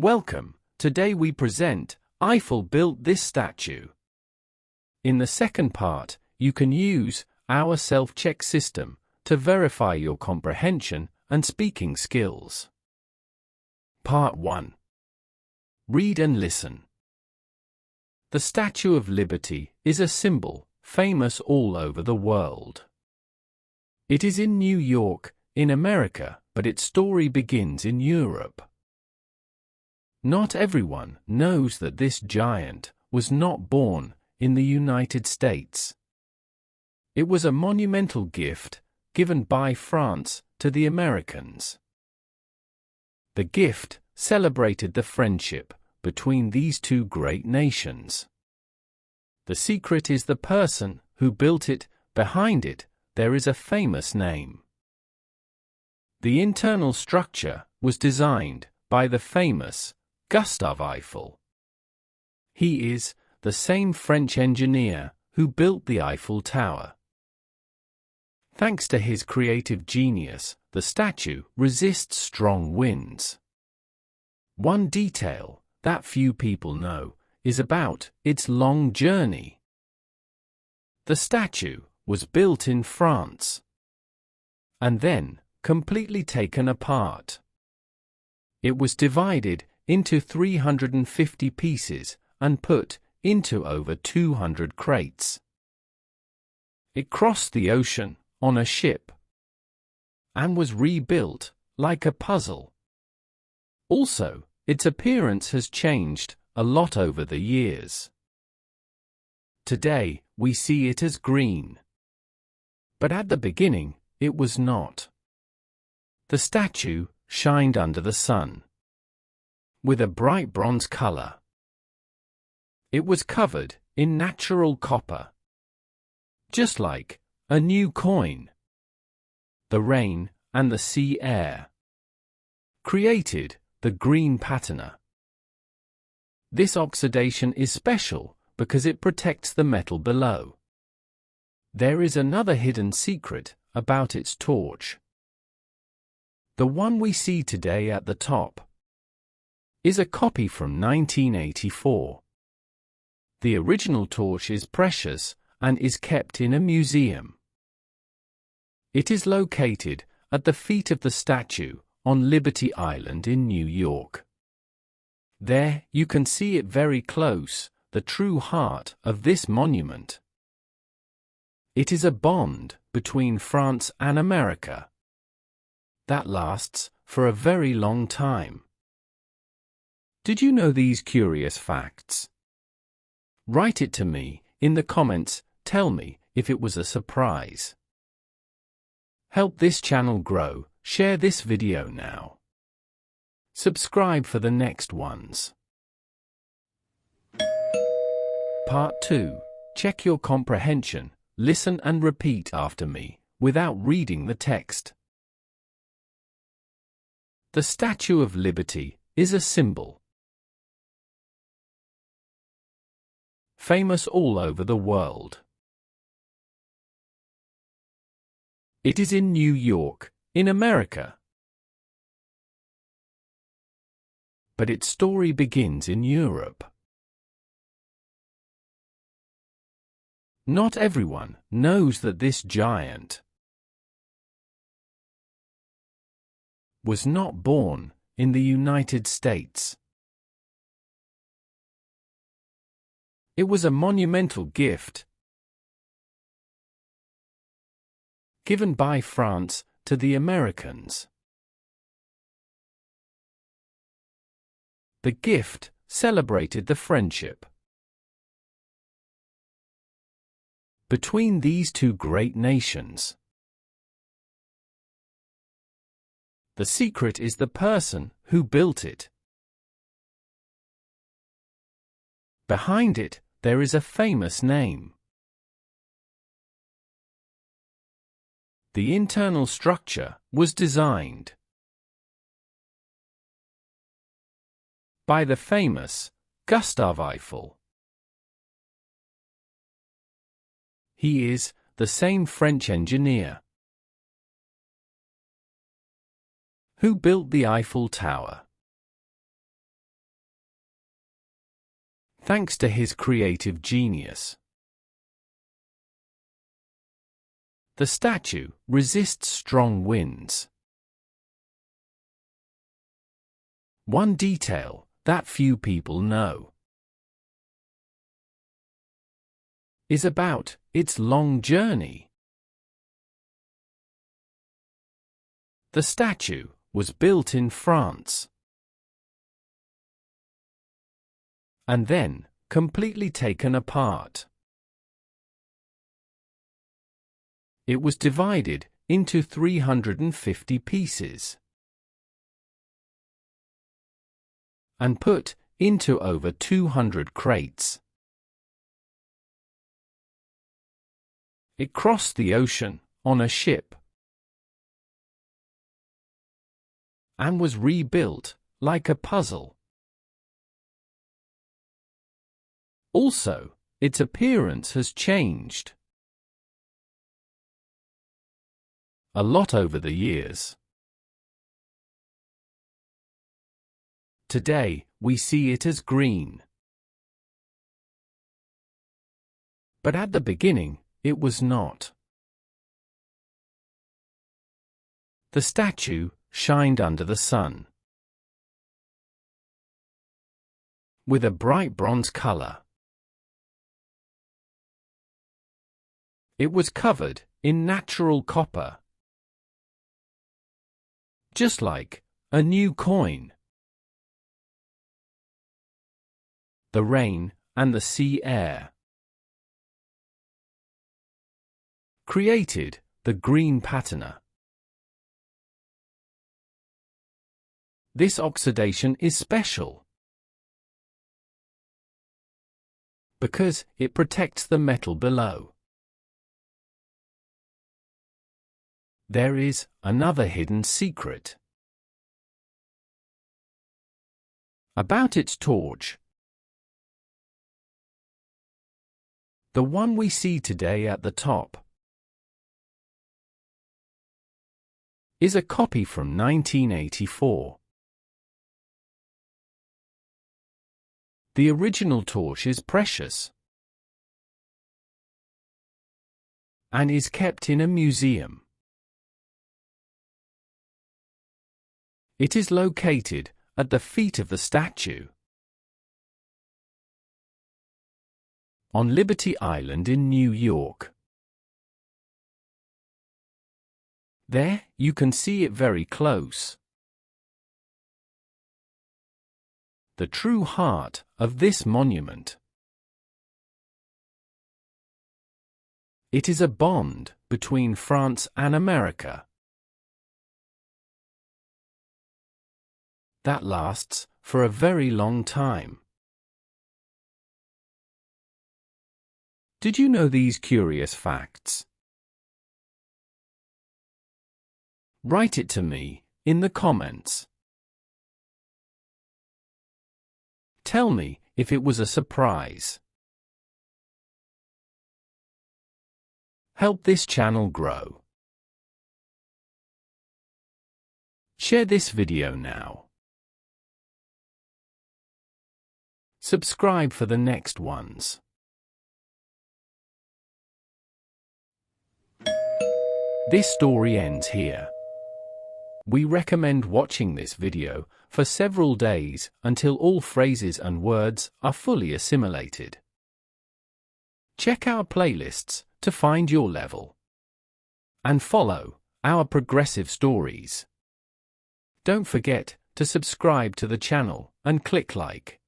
Welcome. Today we present Eiffel Built This Statue. In the second part, you can use our self-check system to verify your comprehension and speaking skills. Part 1. Read and listen. The Statue of Liberty is a symbol famous all over the world. It is in New York, in America, but its story begins in Europe. Not everyone knows that this giant was not born in the United States. It was a monumental gift given by France to the Americans. The gift celebrated the friendship between these two great nations. The secret is the person who built it. Behind it, there is a famous name. The internal structure was designed by the famous Gustave Eiffel. He is the same French engineer who built the Eiffel Tower. Thanks to his creative genius, the statue resists strong winds. One detail that few people know is about its long journey. The statue was built in France and then completely taken apart. It was divided into 350 pieces and put into over 200 crates. It crossed the ocean on a ship and was rebuilt like a puzzle. Also, its appearance has changed a lot over the years. Today, we see it as green. But at the beginning, it was not. The statue shined under the sun with a bright bronze color. It was covered in natural copper, just like a new coin. The rain and the sea air created the green patina. This oxidation is special because it protects the metal below. There is another hidden secret about its torch. The one we see today at the top is a copy from 1984. The original torch is precious and is kept in a museum. It is located at the feet of the statue on Liberty Island in New York. There you can see it very close, the true heart of this monument. It is a bond between France and America that lasts for a very long time. Did you know these curious facts? Write it to me in the comments. Tell me if it was a surprise. Help this channel grow. Share this video now. Subscribe for the next ones. Part 2. Check your comprehension. Listen and repeat after me, without reading the text. The Statue of Liberty is a symbol famous all over the world. It is in New York, in America. But its story begins in Europe. Not everyone knows that this giant was not born in the United States. It was a monumental gift given by France to the Americans. The gift celebrated the friendship between these two great nations. The secret is the person who built it. Behind it, there is a famous name. The internal structure was designed by the famous Gustave Eiffel. He is the same French engineer who built the Eiffel Tower. thanks to his creative genius. The statue resists strong winds. One detail that few people know is about its long journey. The statue was built in France and then completely taken apart. It was divided into 350 pieces and put into over 200 crates. It crossed the ocean on a ship and was rebuilt like a puzzle. Also, its appearance has changed a lot over the years. Today, we see it as green. But at the beginning, it was not. The statue shined under the sun with a bright bronze color. It was covered in natural copper, just like a new coin. The rain and the sea air created the green patina. This oxidation is special because it protects the metal below. There is another hidden secret about its torch. The one we see today at the top is a copy from 1984. The original torch is precious and is kept in a museum. It is located at the feet of the statue on Liberty Island in New York. There, you can see it very close. The true heart of this monument. It is a bond between France and America that lasts for a very long time. Did you know these curious facts? Write it to me in the comments. Tell me if it was a surprise. Help this channel grow. Share this video now. Subscribe for the next ones. This story ends here. We recommend watching this video for several days until all phrases and words are fully assimilated. Check our playlists to find your level. And follow our progressive stories. Don't forget to subscribe to the channel and click like.